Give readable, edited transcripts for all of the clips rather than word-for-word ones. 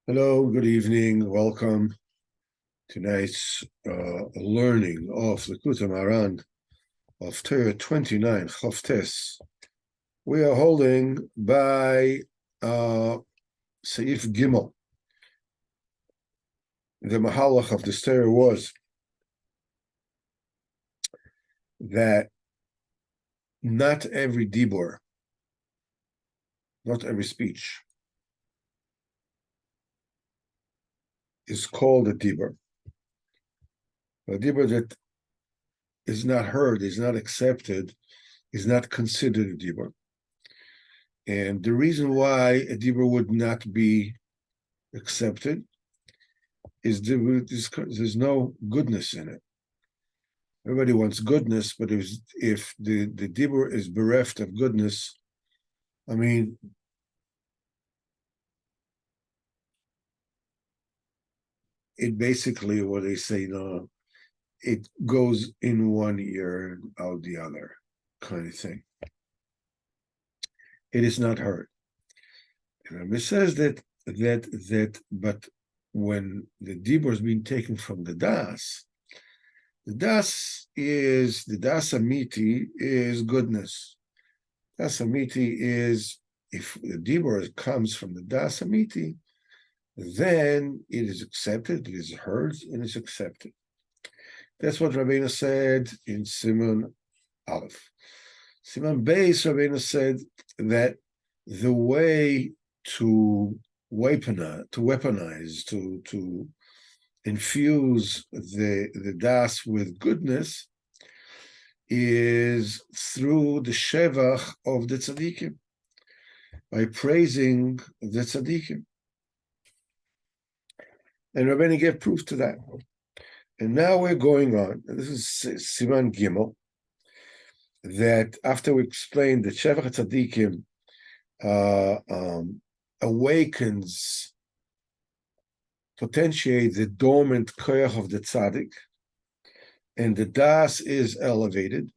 Hello, good evening, welcome. Tonight's learning of Likutey Moharan of Torah 29, Chavtes. We are holding by Seif Gimel. The mahalach of this Torah was that not every dibur, not every speech is called a dibur. A dibur that is not heard, is not accepted, is not considered a dibur. And the reason why a dibur would not be accepted is there's no goodness in it. Everybody wants goodness, but if the dibur is bereft of goodness, I mean, it basically, what they say, no, it goes in one ear and out the other, kind of thing. It is not heard. And it says that, but when the dibur is being taken from the das amiti is goodness. Das amiti is, if the dibur comes from the das amiti, then it is accepted, it is heard, and it's accepted. That's what Rabbeinu said in Simon Aleph. Simon Beis, Rabbeinu said that the way to weaponize, to infuse the das with goodness is through the shevach of the tzaddikim, by praising the tzaddikim. And Rabbeinu gave proof to that. And now we're going on. This is Siman Gimel, that after we explained that shevach tzaddikim awakens, potentiates the dormant koyach of the tzaddik, and the das is elevated,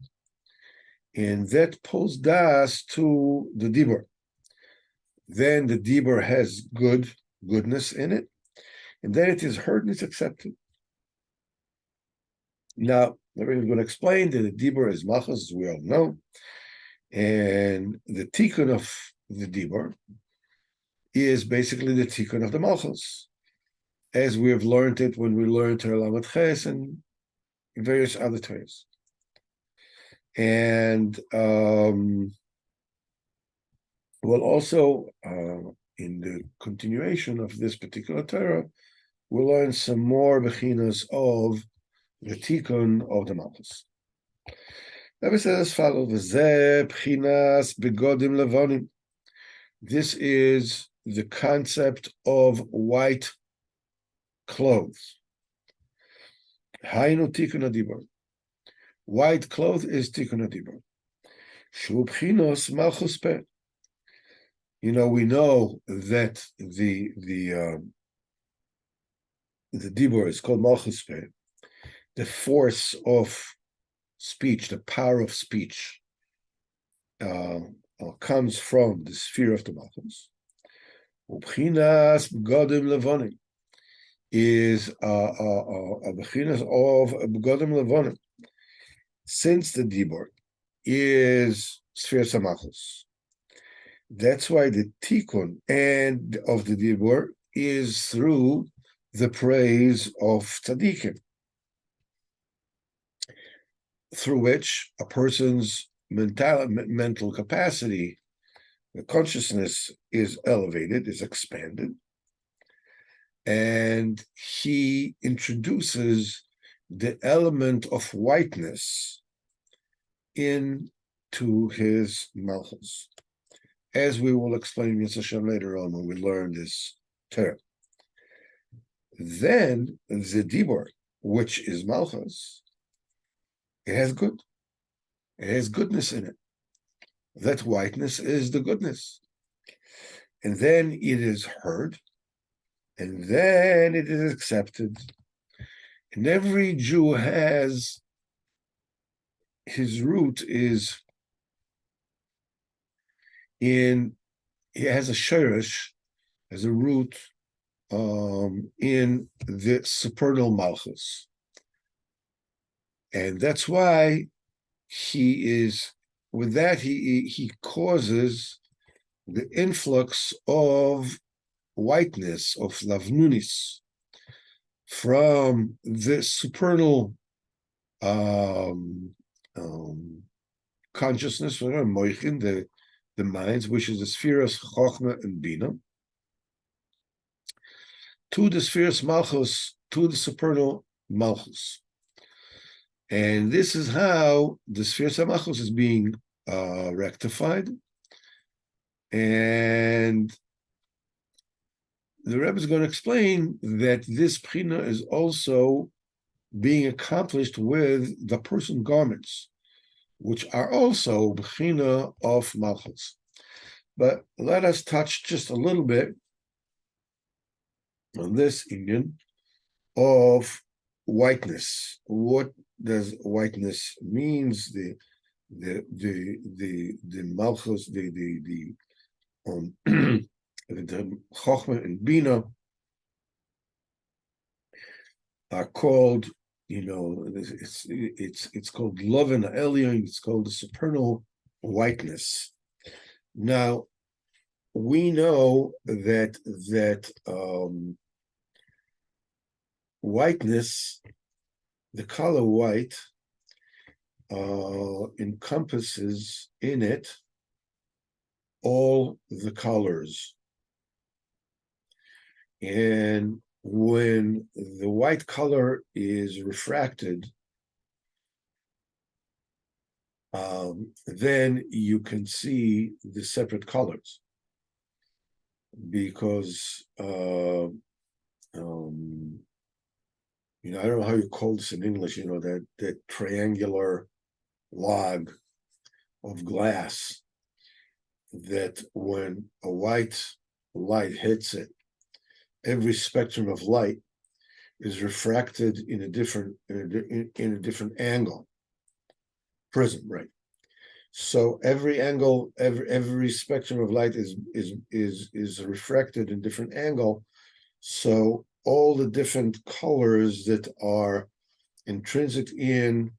and that pulls das to the dibur. Then the dibur has goodness in it, and then it is heard and it's accepted. Now, everyone's going to explain that the dibur is malchus, as we all know, and the tikkun of the dibur is basically the tikkun of the malchus, as we have learned it when we learned Torah Lamed Ches and various other Torahs. And we'll also, in the continuation of this particular Torah, we'll learn some more bechinas of the tikkun of the malchus. Rabbi says as follows: "V'zeh bechinas begodim levonim." This is the concept of white clothes. Hainu tikkun adibur. White cloth is tikkun adibur. Shu bchinos malchus peh. We know that the dibur is called malchus peh. The force of speech, the power of speech, comes from the sphere of the malchus. Ubchinas begodim levonim is a bechinas of begodim levonim. Since the dibur is sphere samachos, that's why the tikkun and of the dibur is through the praise of tzaddikim, through which a person's mental capacity, the consciousness is elevated, is expanded, and he introduces the element of whiteness into his malchus, as we will explain Yetz Hashem later on when we learn this Torah. Then the dibur, which is malchus, it has goodness in it. That whiteness is the goodness. And then it is heard, and then it is accepted. And every Jew has, his root is in, he has a shirish, has a root in the supernal malchus. And that's why with that, he causes the influx of whiteness, of lavnunis, from the supernal consciousness, the minds, which is the spheres Chochmah and Bina, to the spheres Malchus, to the supernal Malchus. And this is how the spheres Malchus is being rectified. And the Rebbe is going to explain that this Bchina is also being accomplished with the person garments, which are also Bchina of Malchus. But let us touch just a little bit on this union of whiteness. What does whiteness means? The Malchus, the Chochmah and Bina are called, it's called Lovin Elyon. It's called the supernal whiteness. Now, we know that whiteness, the color white, encompasses in it all the colors. And when the white color is refracted, then you can see the separate colors, because I don't know how you call this in English, that triangular log of glass, that when a white light hits it, every spectrum of light is refracted in a different angle. Prism, right? So every angle, every spectrum of light is refracted in different angle. So all the different colors that are intrinsic in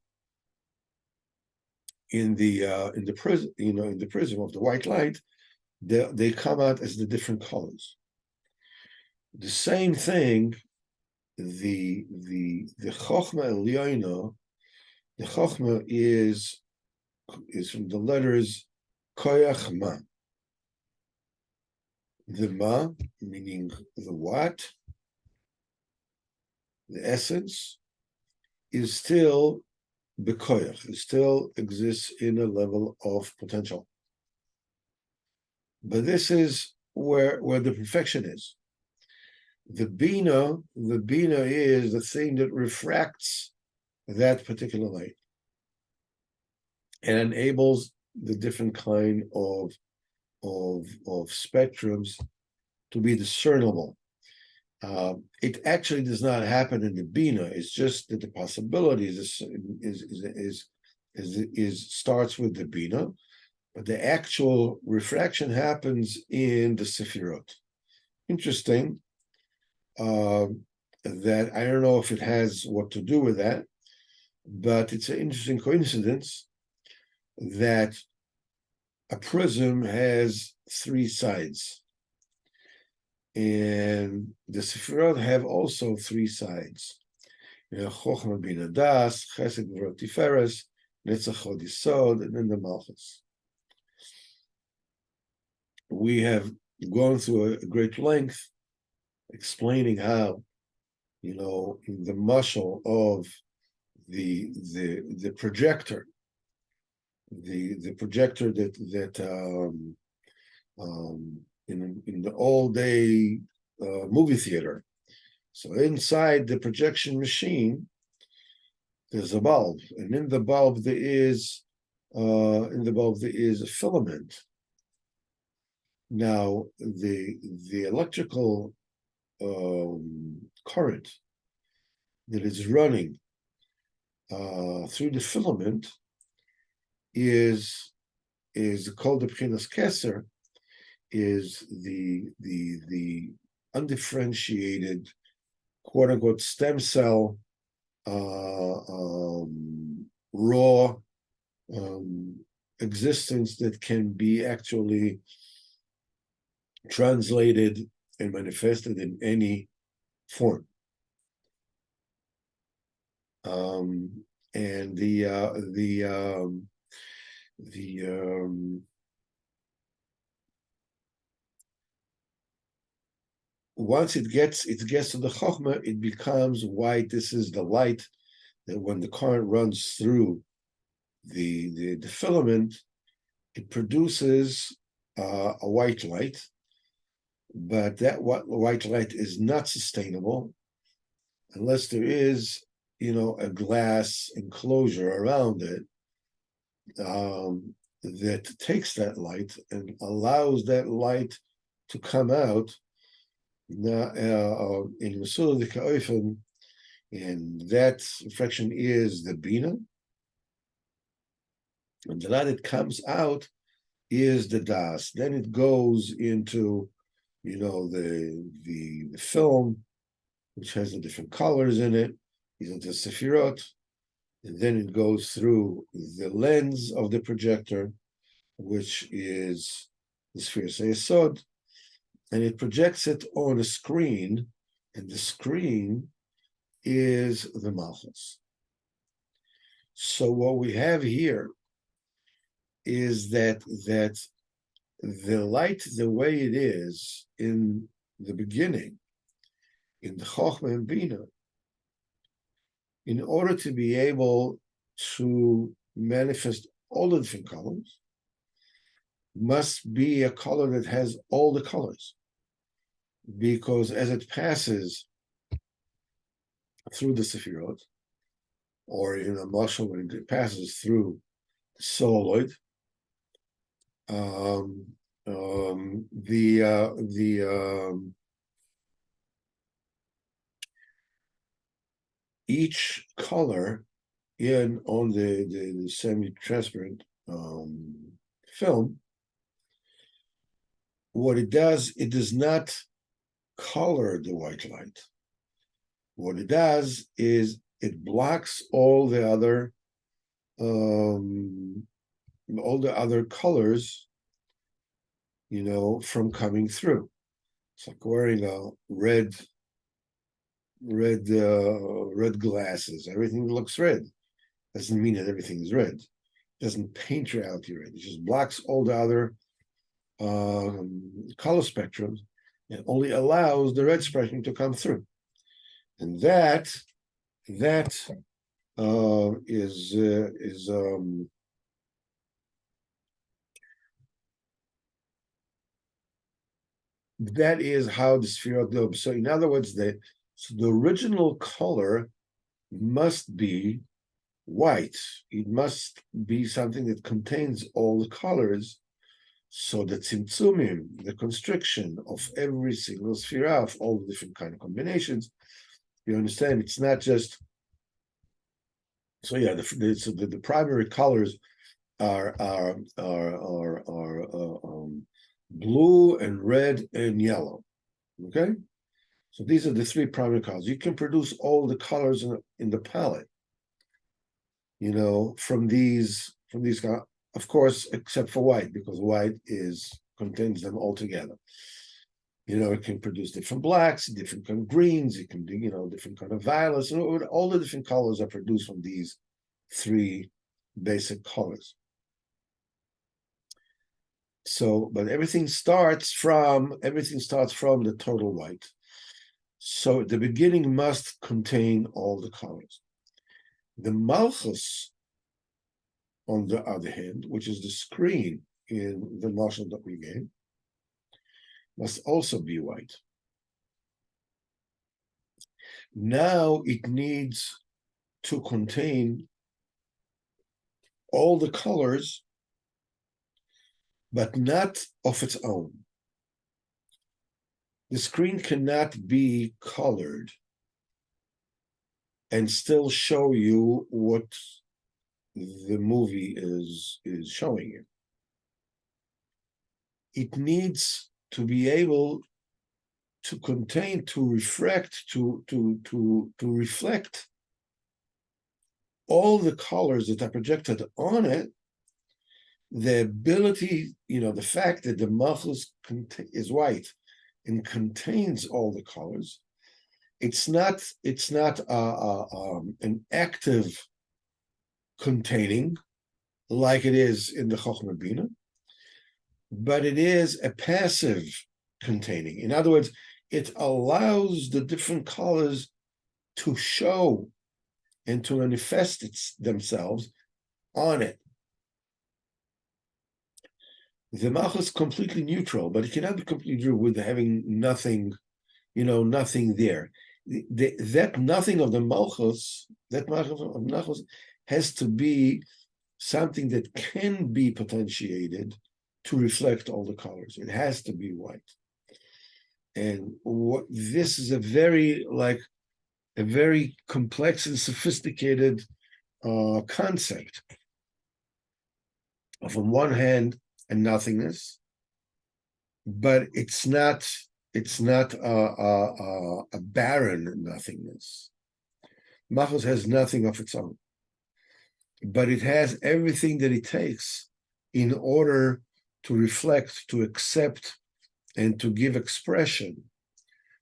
the prism, in the prism of the white light, they come out as the different colors. The same thing, the Chochmah Elyona, the Chochmah is from the letters Koyach Ma. The Ma, meaning the what, the essence, is still Bekoyach, it still exists in a level of potential. But this is where the perfection is. The Bina is the thing that refracts that particular light and enables the different kind of spectrums to be discernible. It actually does not happen in the Bina. It's just that the possibility starts with the Bina, but the actual refraction happens in the Sefirot. Interesting. That I don't know if it has what to do with that, but it's an interesting coincidence that a prism has three sides, and the Sefirot have also three sides. Chochmah Bina Das, Chesed Gvurah Tiferes, Netzach Hod Yisod, and then the Malchus. We have gone through a great length explaining how, in the mashal of the projector, the projector that in the all-day movie theater. So inside the projection machine, there's a bulb, and in the bulb there is a filament. Now the electrical current that is running through the filament is called the Bchinas Keser, is the undifferentiated, quote unquote, stem cell, raw existence that can be actually translated and manifested in any form. And once it gets to the chokhmah, it becomes white. This is the light that when the current runs through the filament, it produces a white light, but that white light is not sustainable unless there is, a glass enclosure around it that takes that light and allows that light to come out in Mesulah Dika'ofen, and that fraction is the Bina, and the light that comes out is the Das. Then it goes into, the film, which has the different colors in it, is into Sefirot, and then it goes through the lens of the projector, which is the Sphere Yesod, and it projects it on a screen, and the screen is the Malchus. So what we have here is that the light, the way it is in the beginning, in the Chochmah and Bina, in order to be able to manifest all the different colors, must be a color that has all the colors. Because as it passes through the Sefirot, or in a mashal, when it passes through the solid, each color on the semi-transparent film, what it does not color the white light. What it does is it blocks all the other colors, from coming through. It's like wearing a red glasses. Everything looks red. Doesn't mean that everything is red. It doesn't paint reality red. It just blocks all the other color spectrums and only allows the red spectrum to come through. And that is how the sphere goes. So in other words, the original color must be white. It must be something that contains all the colors. So the tzimtzumim, the constriction of every single sphere of all the different kind of combinations, you understand? It's not just. So yeah, the primary colors are blue and red and yellow. Okay, so these are the three primary colors. You can produce all the colors in the palette, from these of course, except for white, because white contains them all together. It can produce different blacks, different kind of greens, it can do, different kind of violets, all the different colors are produced from these three basic colors. So, but everything starts from the total white. So the beginning must contain all the colors. The Malchus, on the other hand, which is the screen in the mashal that we gave, must also be white. Now it needs to contain all the colors, but not of its own. The screen cannot be colored and still show you what the movie is showing you. It needs to be able to contain, to refract, to reflect all the colors that are projected on it, the ability, the fact that the malchus is white and contains all the colors, it's not an active containing like it is in the Chochmah Bina, but it is a passive containing. In other words, it allows the different colors to show and to manifest themselves on it. The malchus is completely neutral, but it cannot be completely neutral with having nothing, nothing there. That nothing of the malchus, has to be something that can be potentiated to reflect all the colors. It has to be white. And this is a very complex and sophisticated concept. Of, on one hand, a nothingness, but it's not a barren nothingness. Malchus has nothing of its own, but it has everything that it takes in order to reflect, to accept, and to give expression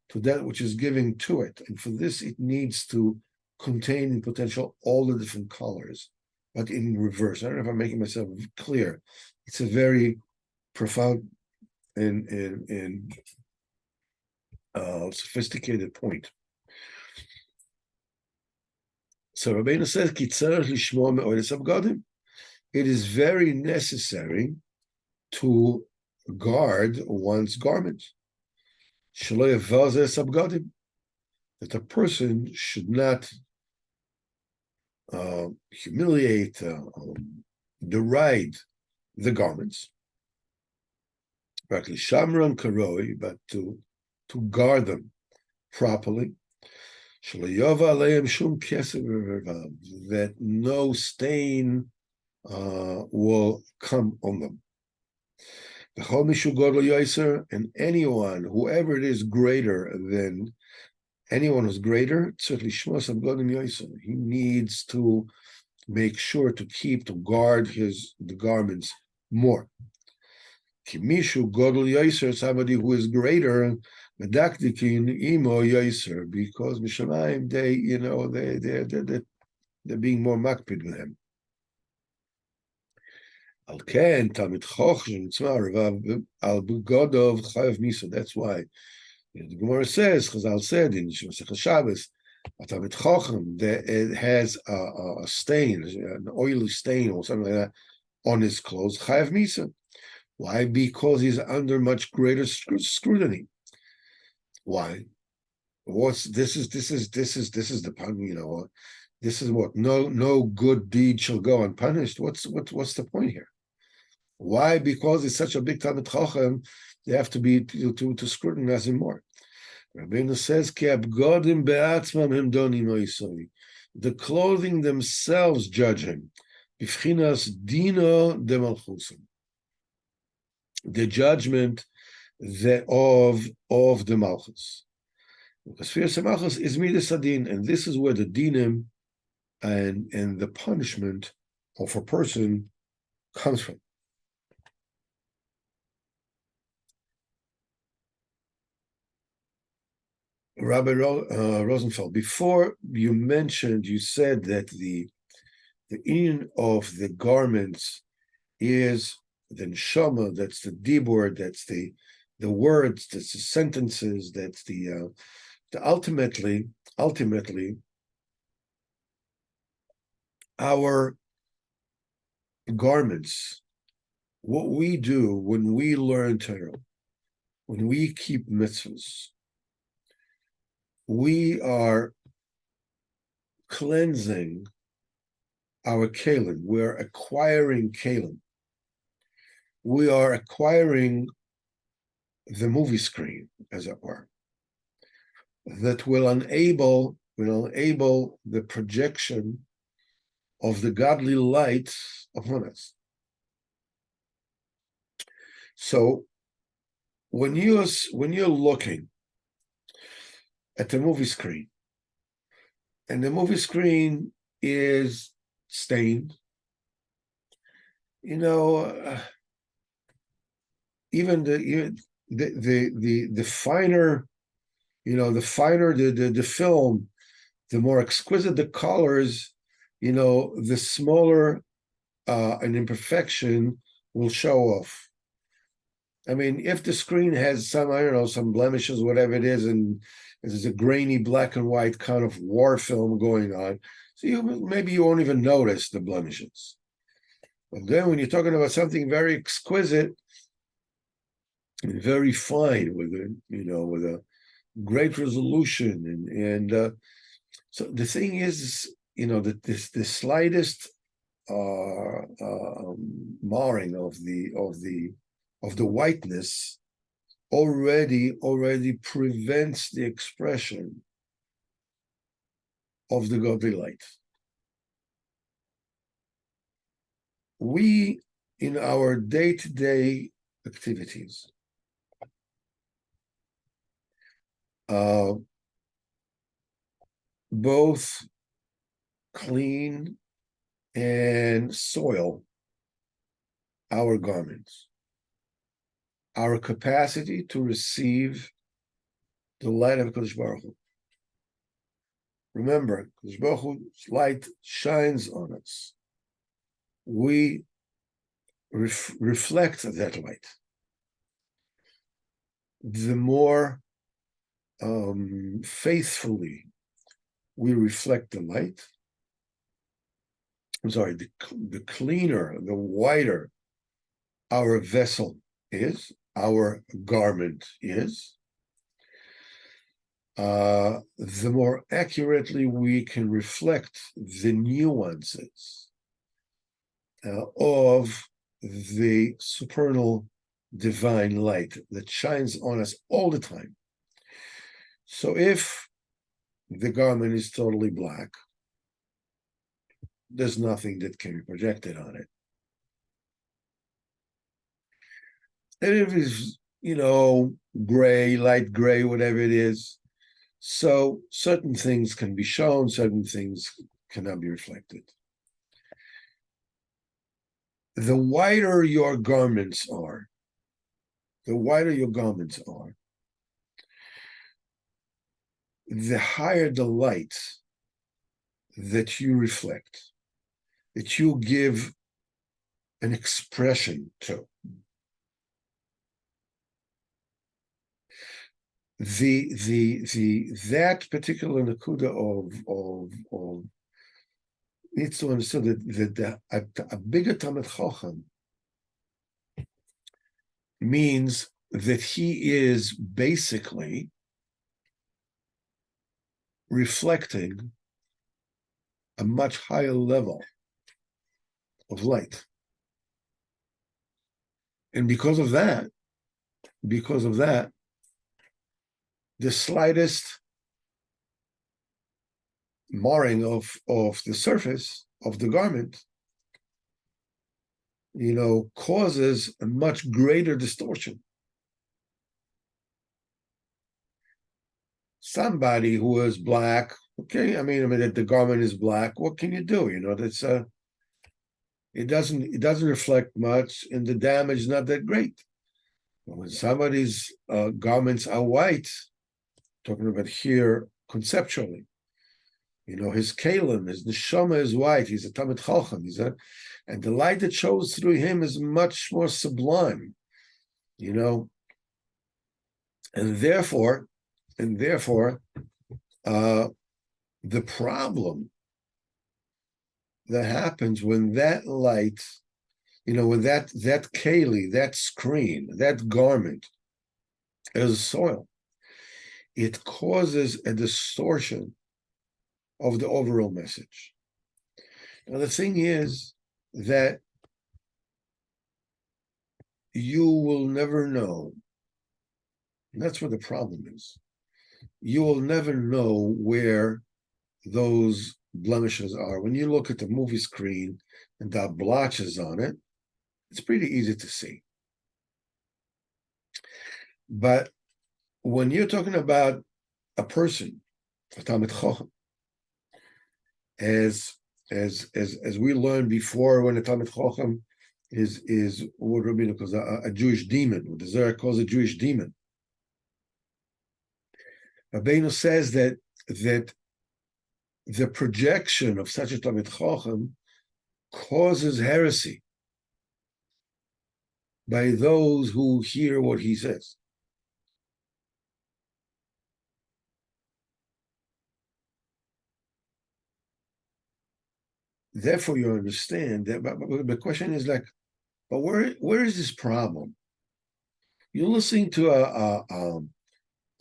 to that which is giving to it. And for this, it needs to contain in potential all the different colors, but in reverse. I don't know if I'm making myself clear. It's a very profound and sophisticated point. So Rabbeinu says, it is very necessary to guard one's garments. That a person should not humiliate, deride the garments, but to guard them properly, that no stain will come on them. And anyone, whoever it is greater than anyone who's greater, he needs to make sure to guard the garments more. Somebody who is greater, because Mishamayim, they're being more makpid with him. That's why the Gemara says, Chazal said in Masechah Shabbos, Talmid Chochem, that it has a stain, an oily stain or something like that on his clothes, Chayav Misa. Why? Because he's under much greater scrutiny. Why? This is the pun, this is what no good deed shall go unpunished. What's the point here? Why? Because it's such a big Talmid Chochem, they have to be to scrutinize him more. Rabbeinu says, the clothing themselves judge him. The judgment of the Malchus. Because Sfiras Malchus is Midas Adin, and this is where the dinim and the punishment of a person comes from. Rabbi Rosenfeld, before you said that the in of the garments is the neshama, that's the dibur, that's the words, that's the sentences, that's the ultimately our garments, what we do when we learn Torah, when we keep mitzvahs, we are cleansing our kalim. We're acquiring kalim. We are acquiring the movie screen, as it were, that will enable the projection of the godly light upon us. So when you're looking at the movie screen, and the movie screen is stained, even the finer, the film, the more exquisite the colors, the smaller an imperfection will show off. I mean, if the screen has some, I don't know, some blemishes, whatever it is, and there's a grainy black and white kind of war film going on, so maybe you won't even notice the blemishes. But then when you're talking about something very exquisite and very fine with with a great resolution, and so the thing is, that the slightest marring of the whiteness already prevents the expression of the godly light. We, in our day-to-day activities, both clean and soil our garments, our capacity to receive the light of Kodesh Baruch Hu. Remember, Kodesh Baruch Hu's light shines on us. We reflect that light. The more faithfully we reflect the light, the cleaner, the whiter our vessel is, our garment is, the more accurately we can reflect the nuances of the supernal divine light that shines on us all the time. So if the garment is totally black, there's nothing that can be projected on it. And if it's, gray, light gray, whatever it is, so certain things can be shown, certain things cannot be reflected. The whiter your garments are, the higher the light that you reflect, that you give an expression to. That particular nakuda of needs to understand that a bigger Talmid Chacham means that he is basically reflecting a much higher level of light. And because of that, the slightest marring of the surface of the garment, causes a much greater distortion. Somebody who is black, okay, I mean that the garment is black, what can you do? That's it doesn't reflect much, and the damage is not that great. But when somebody's garments are white, talking about here conceptually, his kalim, his neshama is white. He's a Talmid Chacham. And the light that shows through him is much more sublime, and therefore, the problem that happens when that light, when that keli, that screen, that garment is soil, it causes a distortion of the overall message. Now, the thing is that you will never know, and that's where the problem is. You will never know where those blemishes are. When you look at the movie screen and there are blotches on it, it's pretty easy to see. But when you're talking about a person, a Talmid Chacham, as we learned before, when a Talmid Chacham is what Rabbeinu calls a Jewish demon, what the Zohar calls a Jewish demon. Rabbeinu says that the projection of such a Talmid Chacham causes heresy by those who hear what he says. Therefore, you understand that. But the question is like, but where is this problem? You're listening to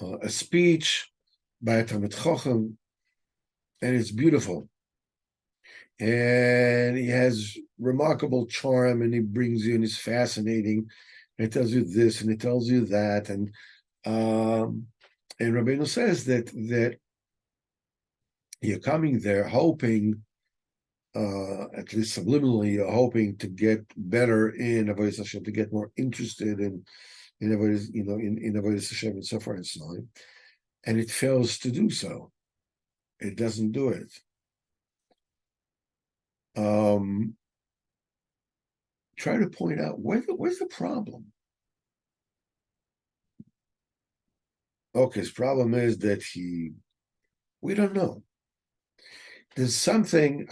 a speech by a Talmid Chacham, and it's beautiful, and he has remarkable charm, and he brings you, and it's fascinating. And it tells you this, and it tells you that, and Rabbeinu says that you're coming there hoping, at least subliminally, you're hoping to get better in Avodas Hashem, to get more interested in Avodas, in Avodas Hashem, and so forth and so on. And it fails to do so. It doesn't do it. Try to point out where's the problem. Okay, his problem is that we don't know. There's something,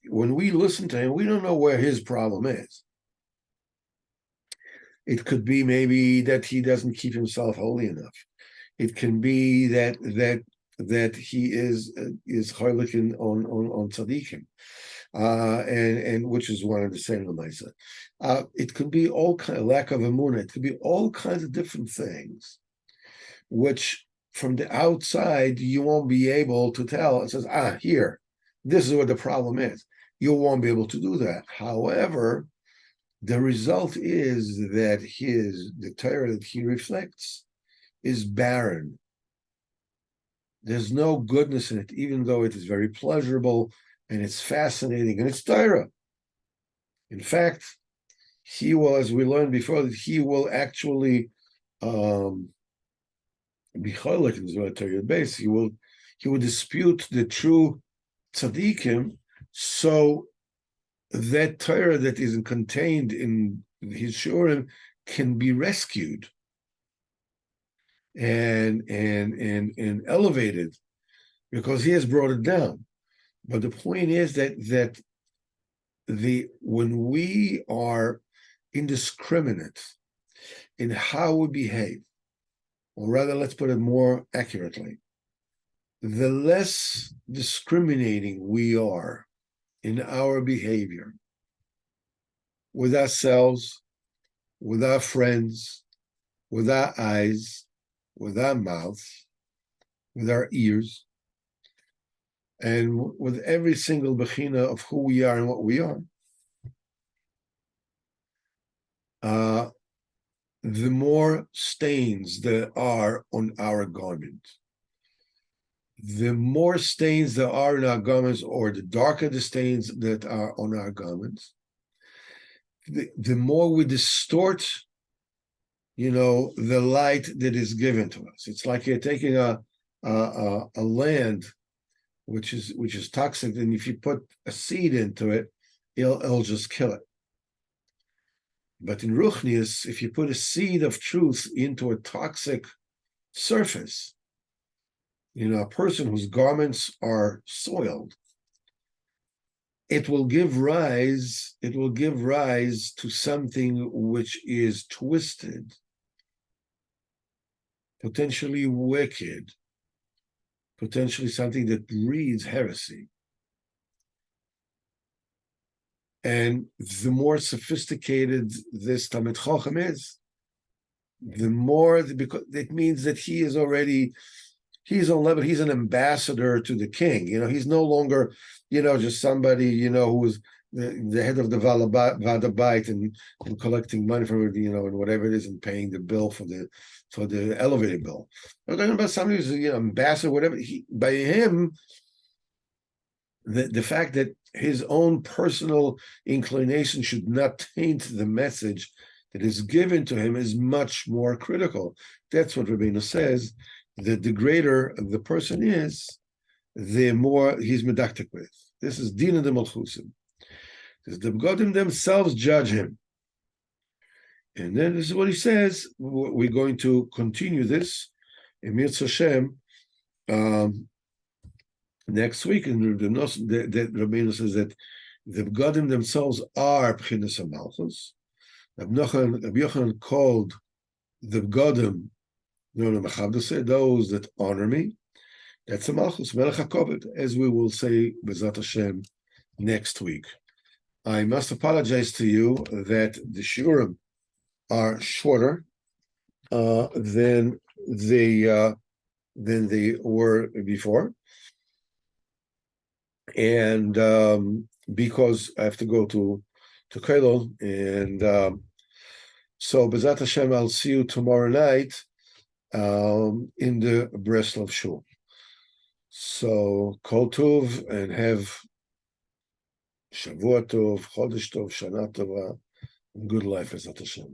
when we listen to him, we don't know where his problem is. It could be maybe that he doesn't keep himself holy enough. It can be that he is cholik on tzaddikim, and which is one of the same lemaisa. It could be all kind of lack of emunah. It could be all kinds of different things, which from the outside you won't be able to tell. It says, here, this is what the problem is. You won't be able to do that. However, the result is that the Torah that he reflects is barren. There's no goodness in it, even though it is very pleasurable and it's fascinating and it's Torah. In fact, he will, as we learned before, that he will actually be cholik in the Torah base. He will dispute the true tzaddikim, so that Torah that is contained in his shurim can be rescued and elevated, because he has brought it down. But the point is that when we are indiscriminate in how we behave, or rather, let's put it more accurately, the less discriminating we are in our behavior with ourselves, with our friends, with our eyes, with our mouth, with our ears, and with every single bechina of who we are and what we are, the more stains there are on our garment. The more stains there are in our garments, or the darker the stains that are on our garments, the more we distort, the light that is given to us. It's like you're taking a land which is toxic, and if you put a seed into it, it'll just kill it. But in Ruchnius, if you put a seed of truth into a toxic surface, a person whose garments are soiled, it will give rise to something which is twisted, potentially wicked, potentially something that breeds heresy. And the more sophisticated this Talmid Chacham is, the more, because it means that he's on level, he's an ambassador to the king. He's no longer, just somebody, who's the head of the Vadabait and collecting money from it, and whatever it is, and paying the bill for the elevator bill. I'm talking about somebody who's, ambassador, whatever. By him, the fact that his own personal inclination should not taint the message that is given to him is much more critical. That's what Rabbeinu says, that the greater the person is, the more he's medactic with. This is Dina de Malchusim. The Begodim themselves judge him. And then this is what he says. We're going to continue this in Mirz Hashem next week. And the Rabbeinu says that the Begodim themselves are Pchinas HaMalchus. Rabbi Yochanan called the Begodim those that honor me. That's a Malchus, Melech HaKoved, as we will say B'ezrat Hashem next week. I must apologize to you that the shiurim are shorter than they were before, and because I have to go to Kollel, and so B'ezrat Hashem, I'll see you tomorrow night in the Breslov Shul. So Kol Tov, and have Shavua Tov, Chodesh Tov, Shana Tova, and good life, B'ezrat Hashem.